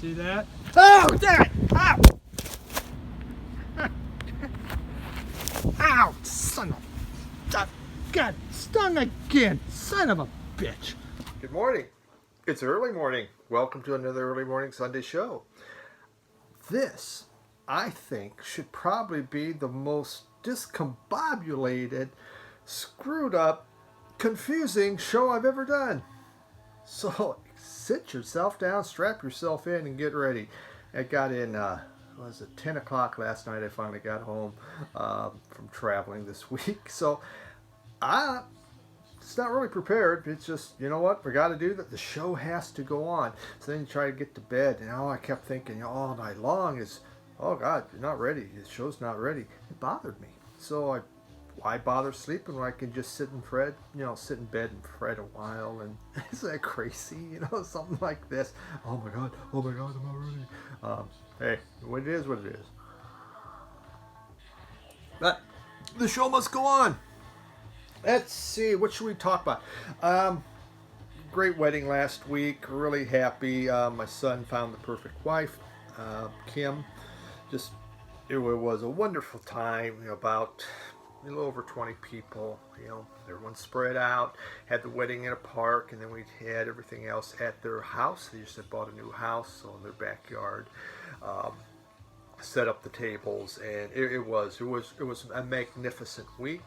See that? Oh, dang it! Ow! Ow! Son of... God, stung again! Son of a bitch! Good morning. It's early morning. Welcome to another early morning Sunday show. This, I think, should probably be the most discombobulated, screwed up, confusing show I've ever done. So sit yourself down, strap yourself in, and get ready. I got in, was it 10 o'clock last night? I finally got home from traveling this week. So it's not really prepared. It's just, you know what, we got to do that. The show has to go on. So then you try to get to bed, and I kept thinking all night long is, oh God, you're not ready. The show's not ready. It bothered me. So why bother sleeping when I can just sit in bed and fret a while? And isn't that crazy? Something like this. Oh my God, I'm not ready. Hey, what it is, what it is. But the show must go on. Let's see, what should we talk about? Great wedding last week, really happy. My son found the perfect wife, Kim. It was a wonderful time, about a little over 20 people, everyone spread out, had the wedding in a park, and then we had everything else at their house. They just had bought a new house, so in their backyard. Set up the tables, and it was a magnificent week.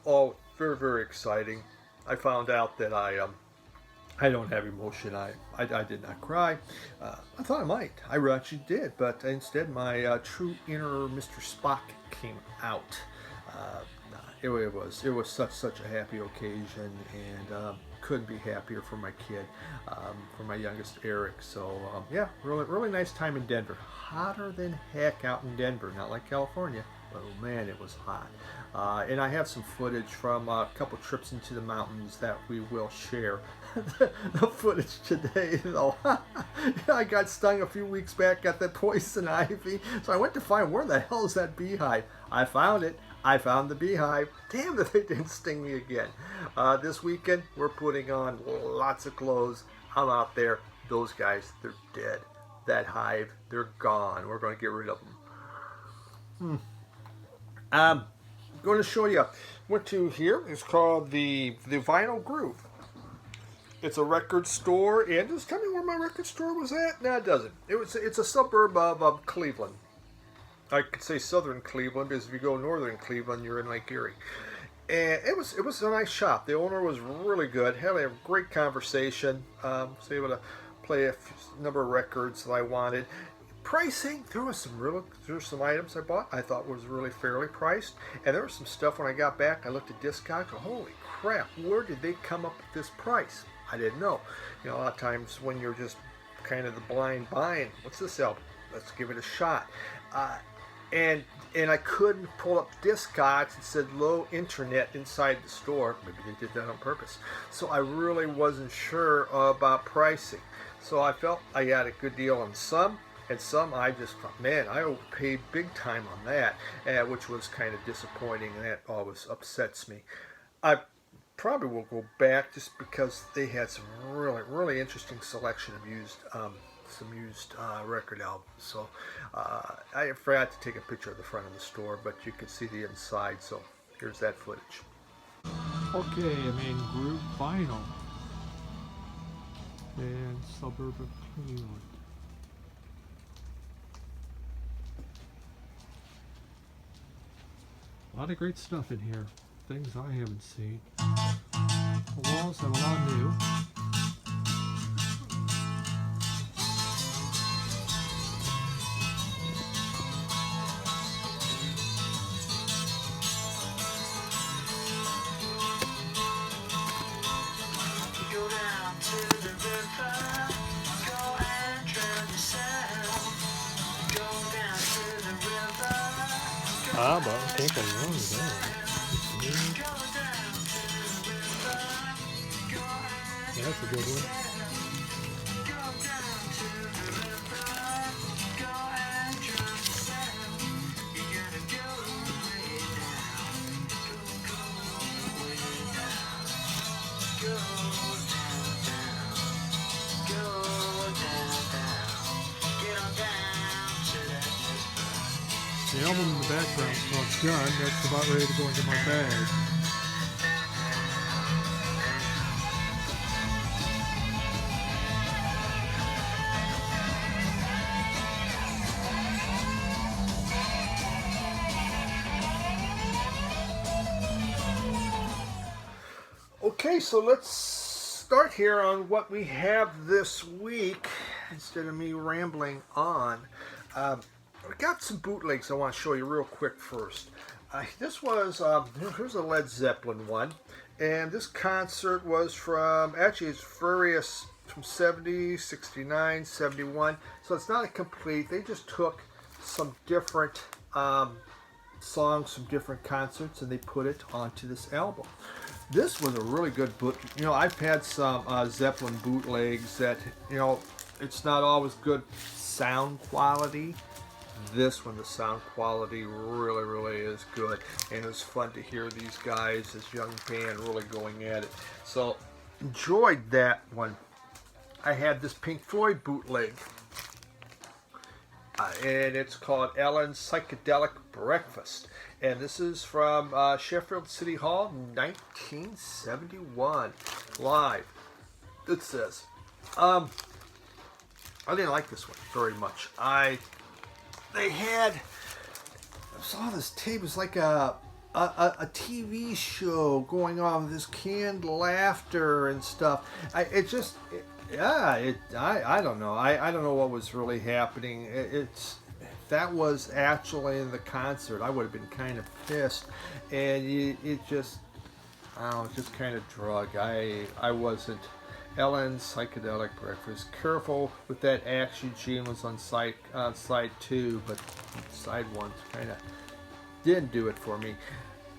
All very, very exciting. I found out that I don't have emotion. I did not cry. I thought I might. I actually did, but instead my true inner Mr. Spock came out. It was such a happy occasion, and couldn't be happier for my kid, for my youngest Eric. So yeah, really nice time in Denver. Hotter than heck out in Denver, not like California, but oh man, it was hot. And I have some footage from a couple trips into the mountains that we will share. The footage today, though. I got stung a few weeks back, got that poison ivy, so I went to find where the hell is that beehive. I found it. I found the beehive. Damn that they didn't sting me again. This weekend, we're putting on lots of clothes. I'm out there. Those guys, they're dead. That hive, they're gone. We're going to get rid of them. I'm going to show you. Went to here. It's called the Vinyl Groove. It's a record store. And just tell me where my record store was at. No, it doesn't. It's a suburb of Cleveland. I could say southern Cleveland, because if you go northern Cleveland, you're in Lake Erie. And it was a nice shop. The owner was really good. Had a great conversation. Was able to play a number of records that I wanted. Pricing, there were some items I bought I thought was really fairly priced. And there was some stuff when I got back, I looked at Discogs, holy crap, where did they come up with this price? I didn't know. A lot of times when you're just kind of the blind buying, what's this album? Let's give it a shot. And I couldn't pull up Discogs. It said low internet inside the store. Maybe they did that on purpose. So I really wasn't sure about pricing. So I felt I got a good deal on some, and some I just thought, man, I overpaid big time on that, which was kind of disappointing, and that always upsets me. I probably will go back just because they had some really, really interesting selection of used record albums. So I forgot to take a picture of the front of the store, but you can see the inside. So here's that footage. Okay, Groove Vinyl. And suburb of Cleveland. A lot of great stuff in here. Things I haven't seen. The walls have a lot new. But I think I know that. Yeah, that's a good one. The album in the background is called Gun. That's about ready to go into my bag. Okay, so let's start here on what we have this week instead of me rambling on. I got some bootlegs I want to show you real quick first. This was, here's a Led Zeppelin one, and this concert was from, actually it's various, from 70, 69, 71, so it's not a complete, they just took some different songs from different concerts and they put it onto this album. This was a really good boot. You know, I've had some Zeppelin bootlegs that, you know, it's not always good sound quality. This one, the sound quality really, really is good. And it was fun to hear these guys, this young band, really going at it. So, enjoyed that one. I had this Pink Floyd bootleg. And it's called Ellen's Psychedelic Breakfast. And this is from Sheffield City Hall, 1971, live. It says, I didn't like this one very much. They had, I saw this tape, it was like a TV show going on with this canned laughter and stuff. I don't know. I don't know what was really happening. That was actually in the concert. I would have been kind of pissed, and it just, I don't know, just kind of drug. I wasn't. Ellen's Psychedelic Breakfast. Careful with that action. Gene was on side 2, but side 1 kind of didn't do it for me.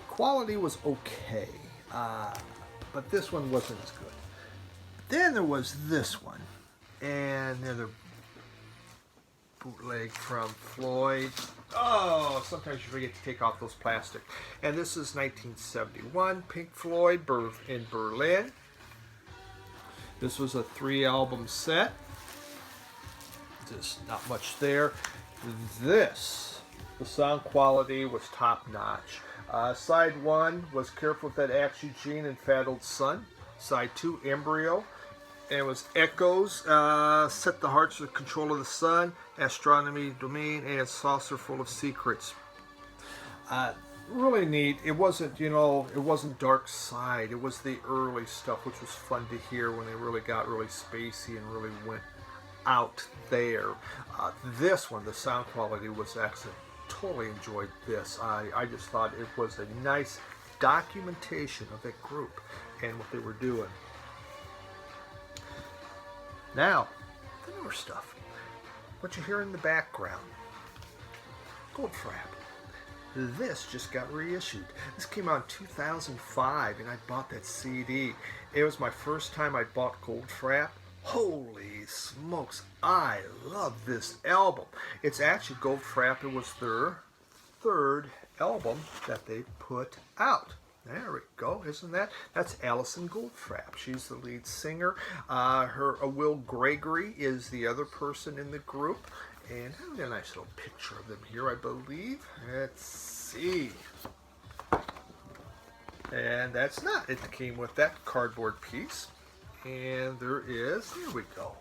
Quality was okay, but this one wasn't as good. Then there was this one, and another bootleg from Floyd. Oh, sometimes you forget to take off those plastic. And this is 1971, Pink Floyd in Berlin. This was a 3-album set. Just not much there. The sound quality was top notch. Side 1 was Careful with That Action Gene and Fat Old Son. Side 2, Embryo. And it was Echoes, Set the Hearts with Control of the Sun, Astronomy Domain, and Saucer Full of Secrets. Really neat. It wasn't, it wasn't Dark Side. It was the early stuff, which was fun to hear when they really got really spacey and really went out there. This one, the sound quality was excellent. Totally enjoyed this. I just thought it was a nice documentation of that group and what they were doing. Now, the newer stuff. What you hear in the background. Goldfrapp. This just got reissued. This came out in 2005, and I bought that CD. It was my first time I bought Goldfrapp. Holy smokes, I love this album. It's actually Goldfrapp. It was their 3rd album that they put out. There we go, isn't that? That's Alison Goldfrapp. She's the lead singer. Will Gregory is the other person in the group. And I have a nice little picture of them here, I believe. Let's see. And that's not. It came with that cardboard piece. And there we go.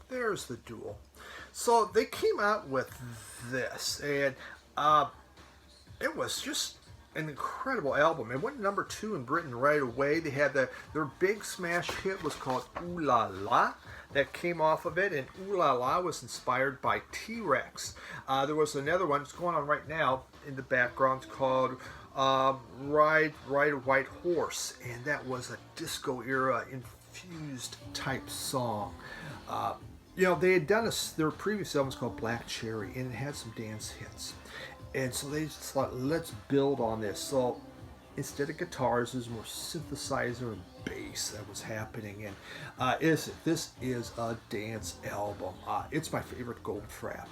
There's the dual. So they came out with this. And it was just an incredible album. It went number 2 in Britain right away. They had their big smash hit was called Ooh La La. That came off of it, and Ooh La La was inspired by T-Rex. There was another one that's going on right now in the background called Ride a White Horse, and that was a disco era infused type song. They had done their previous album was called Black Cherry, and it had some dance hits. And so they just thought, let's build on this. So instead of guitars, there's more synthesizer and bass that was happening. And this is a dance album. It's my favorite Goldfrapp.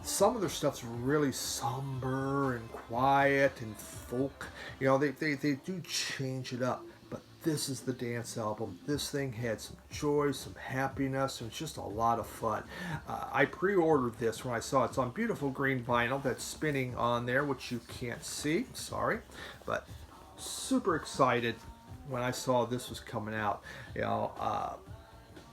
Some of their stuff's really somber and quiet and folk. They do change it up. But this is the dance album. This thing had some joy, some happiness, and it's just a lot of fun. I pre-ordered this when I saw it's on beautiful green vinyl that's spinning on there, which you can't see, sorry, but super excited when I saw this was coming out. You know, I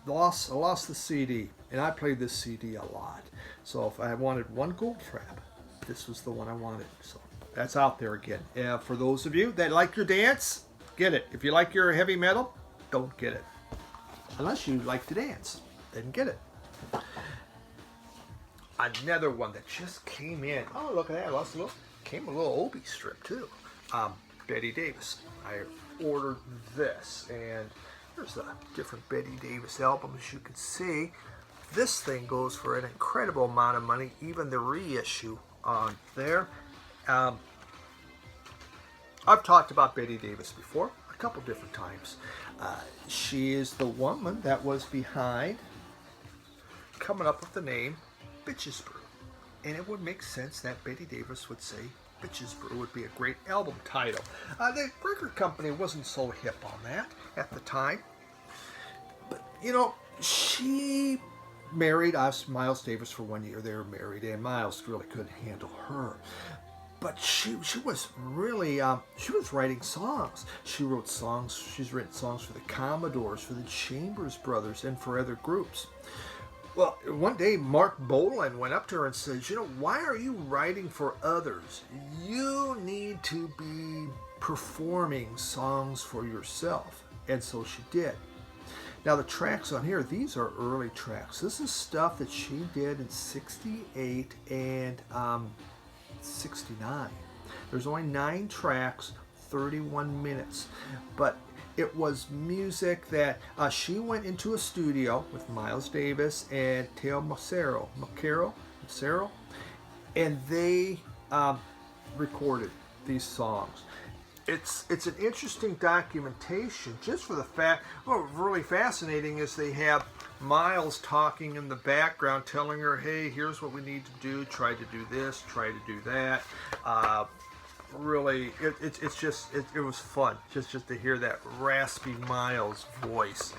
lost the CD, and I played this CD a lot. So if I wanted one gold trap, this was the one I wanted. So that's out there again. For those of you that like your dance, get it. If you like your heavy metal, don't get it. Unless you like to dance, then get it. Another one that just came in. Oh, look at that. Came a little Obi strip too. Betty Davis. I ordered this, and there's a different Betty Davis album, as you can see. This thing goes for an incredible amount of money, even the reissue on there. I've talked about Betty Davis before, a couple different times. She is the woman that was behind coming up with the name Bitches Brew. And it would make sense that Betty Davis would say Bitches Brew would be a great album title. The record company wasn't so hip on that at the time. But, you know, she married Miles Davis for 1 year. They were married, and Miles really couldn't handle her. But she was really, she was writing songs. She wrote songs, she's written songs for the Commodores, for the Chambers Brothers, and for other groups. Well, one day Mark Bolan went up to her and said, you know, why are you writing for others? You need to be performing songs for yourself. And so she did. Now the tracks on here, these are early tracks. This is stuff that she did in 68 and 69. There's only 9 tracks, 31 minutes. But it was music that she went into a studio with Miles Davis and Teo Macero, and they recorded these songs. It's an interesting documentation just for the fact, what was really fascinating is they have Miles talking in the background telling her, hey, here's what we need to do, try to do this, try to do that. Really, it was fun just to hear that raspy Miles voice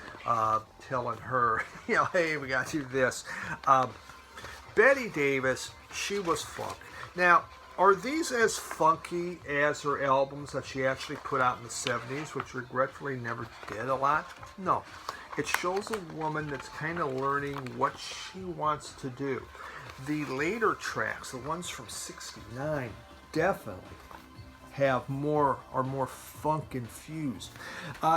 telling her, you know, hey, we got to do this. Betty Davis, she was funk. Now, are these as funky as her albums that she actually put out in the 70s, which regretfully never did a lot? No. It shows a woman that's kind of learning what she wants to do. The later tracks, the ones from 69, definitely are more funk infused.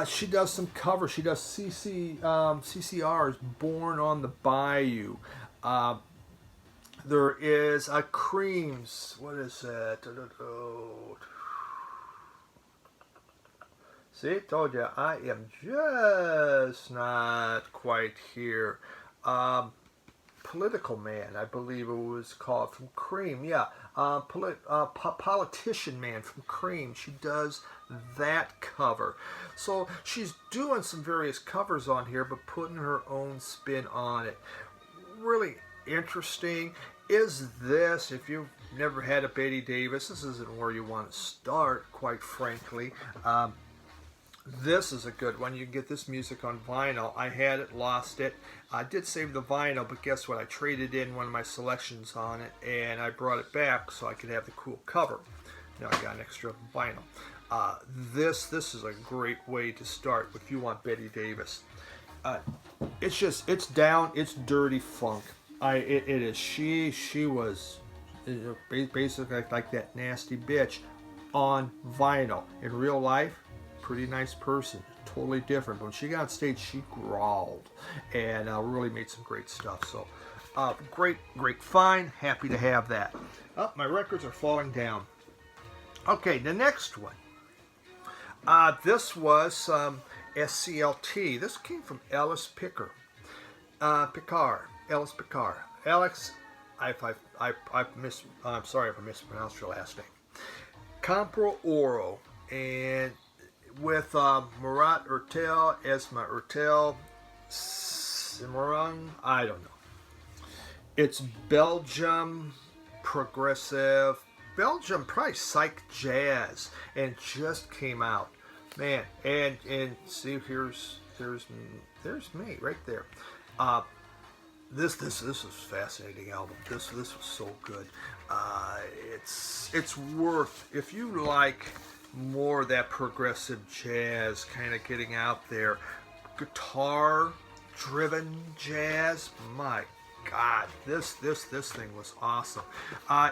She does some covers. She does CCR's Born on the Bayou. There is a Creams. What is that? See, told you I am just not quite here. Political Man, I believe it was called, from Cream. Yeah, Politician Man from Cream. She does that cover. So she's doing some various covers on here, but putting her own spin on it. Really interesting. Is this, if you've never had a Betty Davis, this isn't where you want to start, quite frankly. This is a good one. You can get this music on vinyl. I had it, lost it. I did save the vinyl, but guess what? I traded in one of my selections on it, and I brought it back so I could have the cool cover. Now I got an extra vinyl. This is a great way to start if you want Betty Davis. It's down, it's dirty funk. It is. She was basically like that nasty bitch on vinyl. In real life, pretty nice person, totally different. But when she got on stage, she growled and really made some great stuff. So great find. Happy to have that. Oh, my records are falling down. Okay, the next one. This was SCLT. This came from Ellis Picard. Ellis Picard. Alex, I'm sorry if I mispronounced your last name. Compro Oro, and with Murat Ertel, Esma Ertel, Cimarron, I don't know. It's Belgium progressive, Belgium probably psych jazz, and just came out. man. And see, there's me right there. Uh, this is a fascinating album. This was so good. It's worth, if you like more of that progressive jazz, kind of getting out there, guitar driven jazz. My God, this thing was awesome.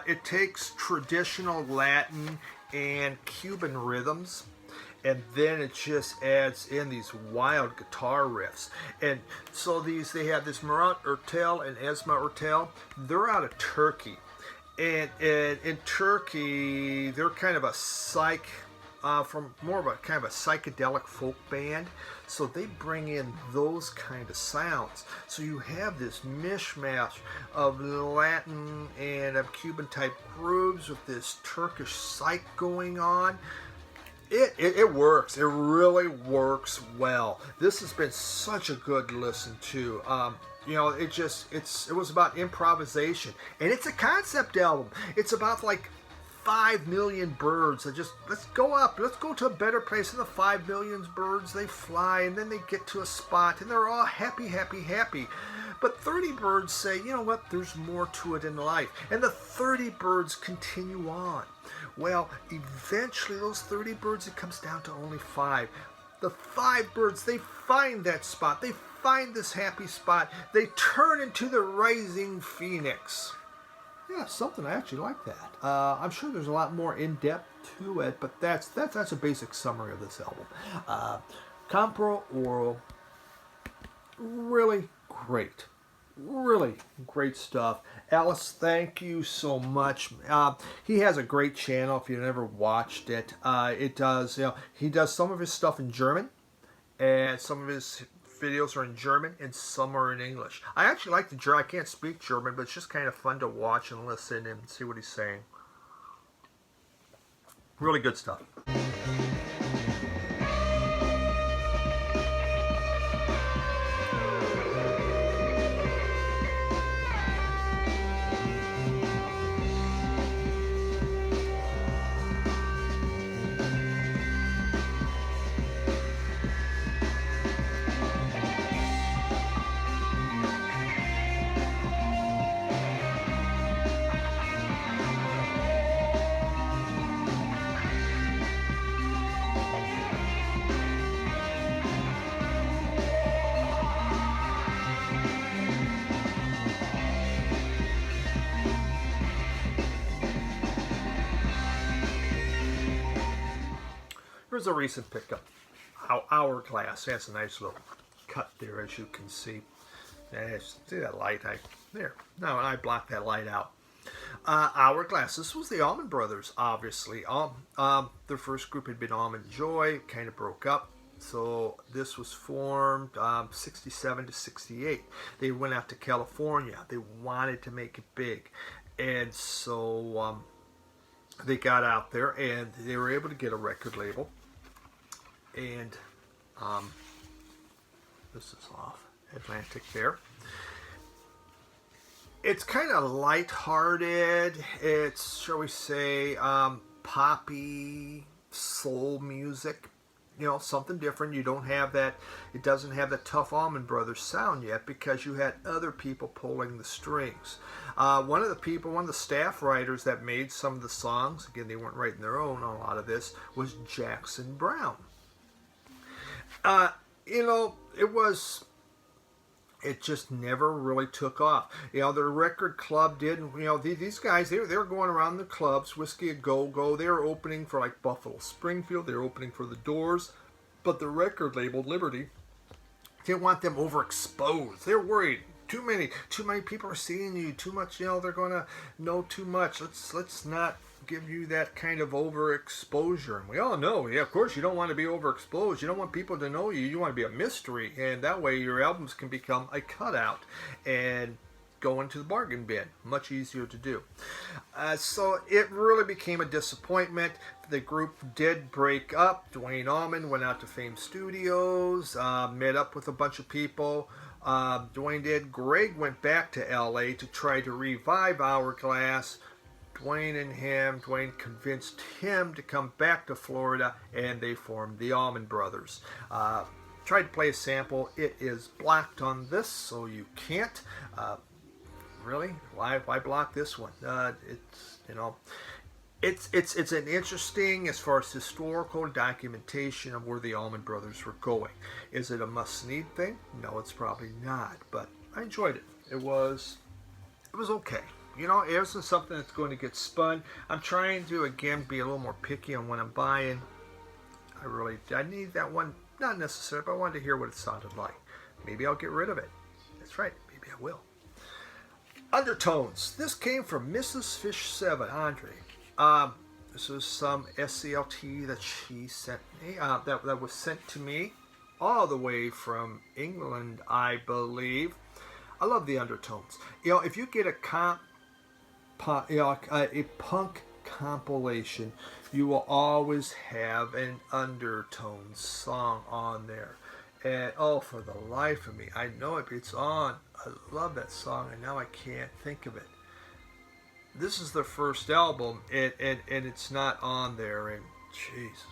It takes traditional Latin and Cuban rhythms, and then it just adds in these wild guitar riffs. And so they have this Murat Ertel and Esma Ertel. They're out of Turkey, and in Turkey they're kind of a from more of a kind of a psychedelic folk band, so they bring in those kind of sounds. So you have this mishmash of Latin and of Cuban type grooves with this Turkish psych going on. It works. It really works well. This has been such a good listen to. It was about improvisation, and it's a concept album. It's about like 5 million birds. Let's go up. Let's go to a better place. And the 5 million birds, they fly, and then they get to a spot, and they're all happy, happy, happy. But 30 birds say, you know what? There's more to it in life, and the 30 birds continue on. Well, eventually those 30 birds, it comes down to only 5. The 5 birds, they find that spot. They find this happy spot. They turn into the rising phoenix. Yeah, something. I actually like that. I'm sure there's a lot more in depth to it, but that's a basic summary of this album. Compro Oro, really great. Really great stuff. Alice, thank you so much. He has a great channel if you've never watched it. He does some of his stuff in German, and some of his videos are in German, and some are in English. I actually like the German. I can't speak German, but it's just kind of fun to watch and listen and see what he's saying. Really good stuff. Here's a recent pickup. Hourglass. That's a nice little cut there, as you can see. See that light? There. No, I blocked that light out. Hourglass. This was the Allman Brothers, obviously. Their first group had been Almond Joy. Kind of broke up. So this was formed 67 to 68. They went out to California. They wanted to make it big. And so they got out there, and they were able to get a record label. And this is off Atlantic there. It's kind of lighthearted. It's, shall we say, poppy soul music. You know, something different. You don't have that. It doesn't have the tough Allman Brothers sound yet, because you had other people pulling the strings. One of the staff writers that made some of the songs, again, they weren't writing their own on a lot of this, was Jackson Browne. It just never really took off. The record club didn't, these guys, they were going around the clubs, Whiskey a Go-Go, they were opening for like Buffalo Springfield, they were opening for the Doors, but the record label, Liberty, didn't want them overexposed. They're worried. Too many people are seeing you, too much, they're going to know too much. Let's not give you that kind of overexposure. And we all know, of course, you don't want to be overexposed. You don't want people to know you. You want to be a mystery. And that way your albums can become a cutout and go into the bargain bin. Much easier to do. So it really became a disappointment. The group did break up. Duane Allman went out to Fame Studios, met up with a bunch of people. Duane did. Greg went back to LA to try to revive Hourglass. Dwayne and him. Dwayne convinced him to come back to Florida, and they formed the Allman Brothers. Tried to play a sample. It is blocked on this, so you can't. Really? Why block this one? It's an interesting as far as historical documentation of where the Allman Brothers were going. Is it a must-need thing? No, it's probably not. But I enjoyed it. It was okay. It isn't something that's going to get spun. I'm trying to again be a little more picky on what I'm buying. I need that one, not necessarily, but I wanted to hear what it sounded like. Maybe I'll get rid of it. That's right. Maybe I will. Undertones. This came from Mrs. Fish 7, Andre. This was some SCLT that she sent me. That was sent to me all the way from England, I believe. I love the Undertones. If you get a punk compilation, you will always have an Undertones song on there. And for the life of me, I know it's on. I love that song, and now I can't think of it. This is the first album, and it's not on there, and Jesus.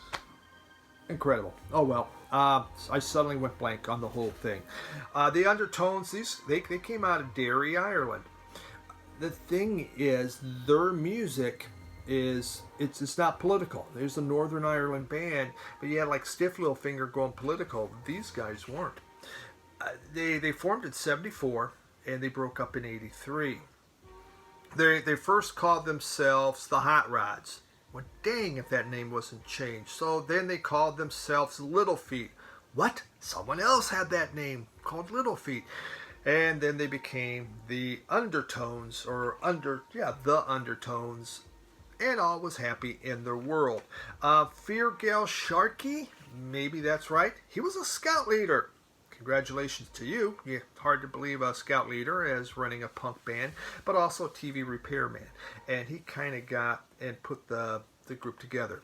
Incredible. Oh well. I suddenly went blank on the whole thing. The Undertones, they came out of Derry, Ireland. The thing is, their music is it's not political. There's a Northern Ireland band, but you had like Stiff Little Finger going political. These guys weren't. They formed in '74 and they broke up in '83. They first called themselves the Hot Rods. Well, dang if that name wasn't changed. So then they called themselves Little Feat. What? Someone else had that name called Little Feat. And then they became the Undertones, the Undertones, and all was happy in their world. Feargal Sharkey, maybe that's right. He was a scout leader. Congratulations to you. Yeah, hard to believe a scout leader as running a punk band, but also a TV repairman. And he kind of got and put the group together.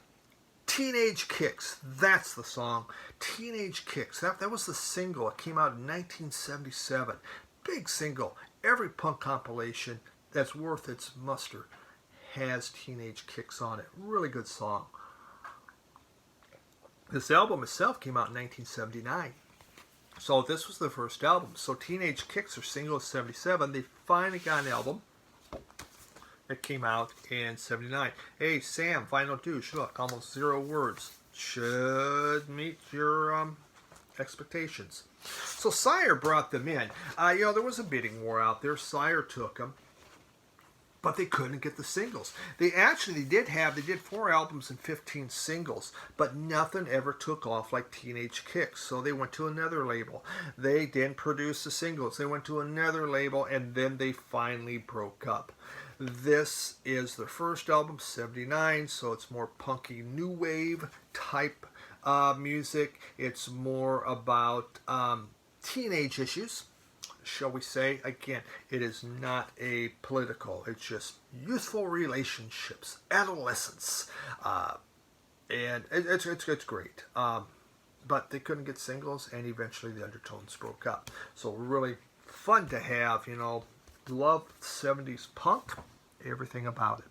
Teenage Kicks, that's the song. Teenage Kicks, that was the single. It came out in 1977. Big single. Every punk compilation that's worth its muster has Teenage Kicks on it. Really good song. This album itself came out in 1979. So this was the first album. So Teenage Kicks are single in 77. They finally got an album that came out in 79. Hey, Sam, Final Douche. Look, almost 0 words. Should meet your expectations. So Sire brought them in. There was a bidding war out there. Sire took them. But they couldn't get the singles. They did 4 albums and 15 singles, but nothing ever took off like Teenage Kicks. So they went to another label. They didn't produce the singles. They went to another label, and then they finally broke up. This is their first album, 79, so it's more punky new wave type music. It's more about teenage issues, shall we say. Again, it is not a political, it's just youthful relationships, adolescence, and it's great. But they couldn't get singles, and eventually the Undertones broke up. So really fun to have, love 70s punk, everything about it.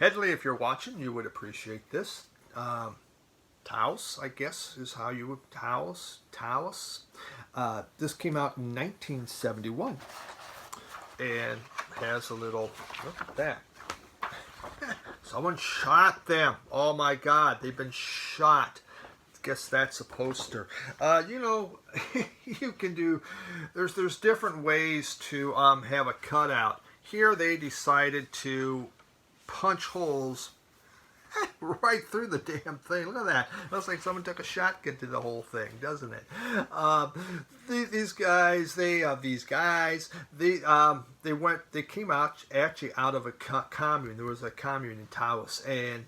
Headley, if you're watching, you would appreciate this. Taos, I guess, is how you would... Taos. This came out in 1971. And has a little... Look at that. Someone shot them. Oh my God, they've been shot. Guess that's a poster. You can do... There's different ways to have a cutout. Here they decided to punch holes right through the damn thing. Look at that. Looks like someone took a shotgun to the whole thing, doesn't it? These guys, they came out actually out of a commune. There was a commune in Taos, and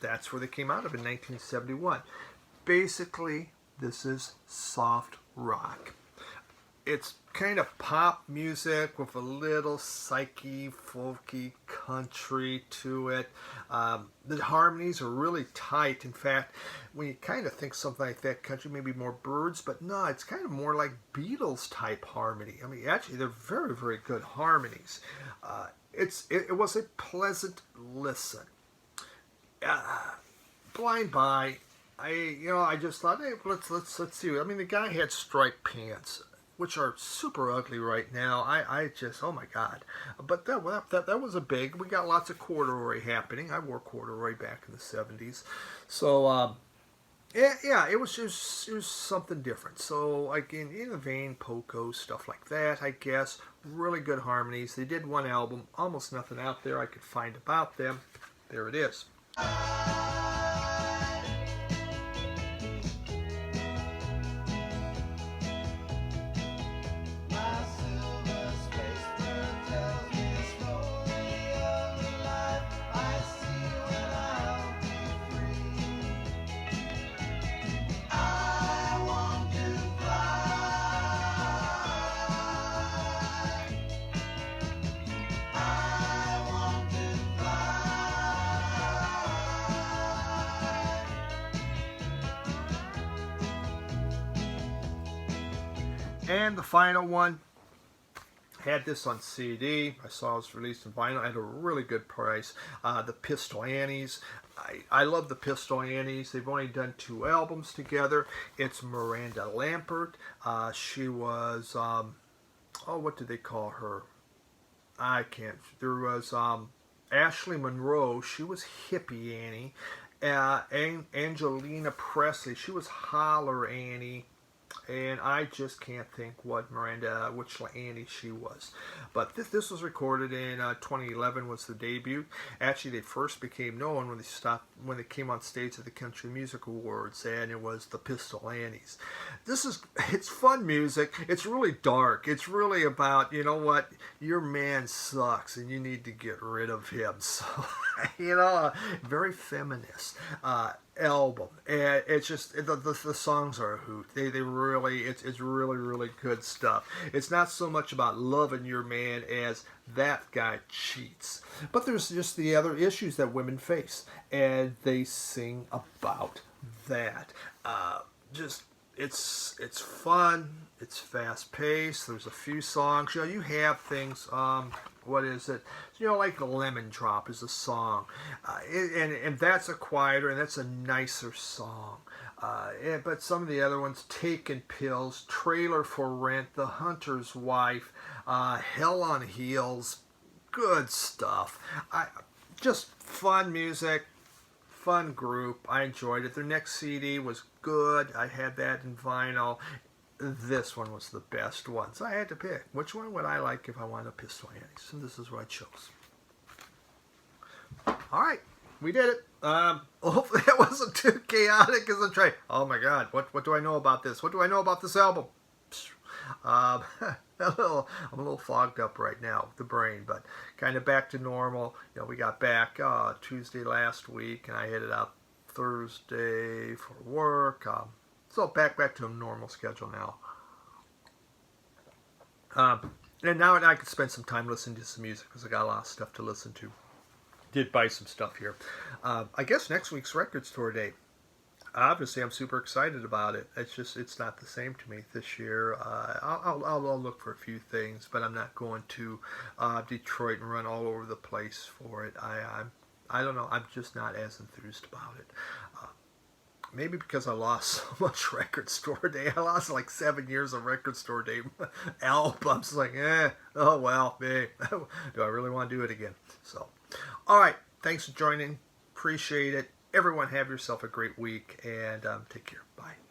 that's where they came out of in 1971. Basically, this is soft rock. It's kind of pop music with a little psyche, folky country to it. The harmonies are really tight. In fact, when you kind of think something like that country, maybe more Birds, but no, it's kind of more like Beatles type harmony. I mean, actually, they're very, very good harmonies. It was a pleasant listen. Blind Buy, I just thought, hey, let's see. I mean, the guy had striped pants, which are super ugly right now. I just, oh my God. But that was a big. We got lots of corduroy happening. I wore corduroy back in the 70s. So, yeah, it was something different. So, like in the vein, Poco, stuff like that, I guess. Really good harmonies. They did one album, almost nothing out there I could find about them. There it is. And the final one, had this on CD. I saw it was released in vinyl at a really good price. The Pistol Annies. I love the Pistol Annies. They've only done 2 albums together. It's Miranda Lambert. She was, what did they call her? I can't. There was Ashley Monroe. She was Hippie Annie. Angelina Presley. She was Holler Annie. And I just can't think which Annie she was. But this was recorded in 2011 was the debut. Actually, they first became known when they came on stage at the Country Music Awards, and it was the Pistol Annies. It's fun music. It's really dark. It's really about, you know what, your man sucks and you need to get rid of him. So, very feminist. Album, and it's just the songs are a hoot. They really it's really good stuff. It's not so much about loving your man as that guy cheats, but there's just the other issues that women face, and they sing about that. It's fun. It's fast paced. There's a few songs. You have things. What is it? Like Lemon Drop is a song, and that's a quieter and that's a nicer song. But some of the other ones, Taking Pills, Trailer for Rent, The Hunter's Wife, Hell on Heels, good stuff. Just fun music. Fun group. I enjoyed it. Their next CD was good. I had that in vinyl. This one was the best one. So I had to pick. Which one would I like if I wanted a Pistol Annies? And this is what I chose. Alright. We did it. Hopefully that wasn't too chaotic as I'm trying. Oh my God. What do I know about this? What do I know about this album? I'm a little fogged up right now with the brain, but kind of back to normal. We got back Tuesday last week, and I headed out Thursday for work. So back to a normal schedule now. And now I can spend some time listening to some music because I got a lot of stuff to listen to. Did buy some stuff here. I guess next week's record store day. Obviously, I'm super excited about it. It's not the same to me this year. I'll look for a few things, but I'm not going to Detroit and run all over the place for it. I don't know. I'm just not as enthused about it. Maybe because I lost so much record store day. I lost like 7 years of record store day albums. Like, oh well, hey, do I really want to do it again? So, all right. Thanks for joining. Appreciate it. Everyone have yourself a great week, and take care. Bye.